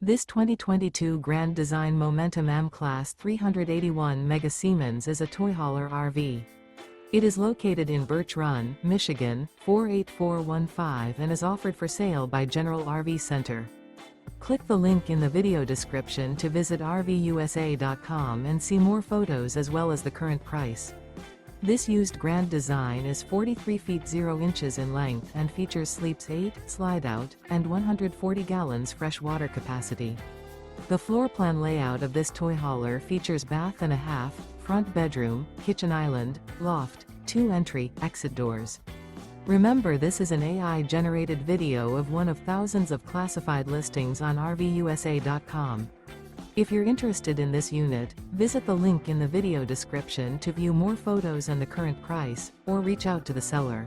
This 2022 Grand Design Momentum M-Class 381 Mega Siemens is a toy hauler RV. It is located in Birch Run, Michigan, 48415 and is offered for sale by General RV Center. Click the link in the video description to visit RVUSA.com and see more photos as well as the current price. This used Grand Design is 43 feet 0 inches in length and features sleeps 8, Slideout, and 140 gallons fresh water capacity. The floor plan layout of this toy hauler features bath and a half, front bedroom, kitchen island, loft, 2 entry, exit doors. Remember, this is an AI-generated video of one of thousands of classified listings on RVUSA.com. If you're interested in this unit, visit the link in the video description to view more photos and the current price, or reach out to the seller.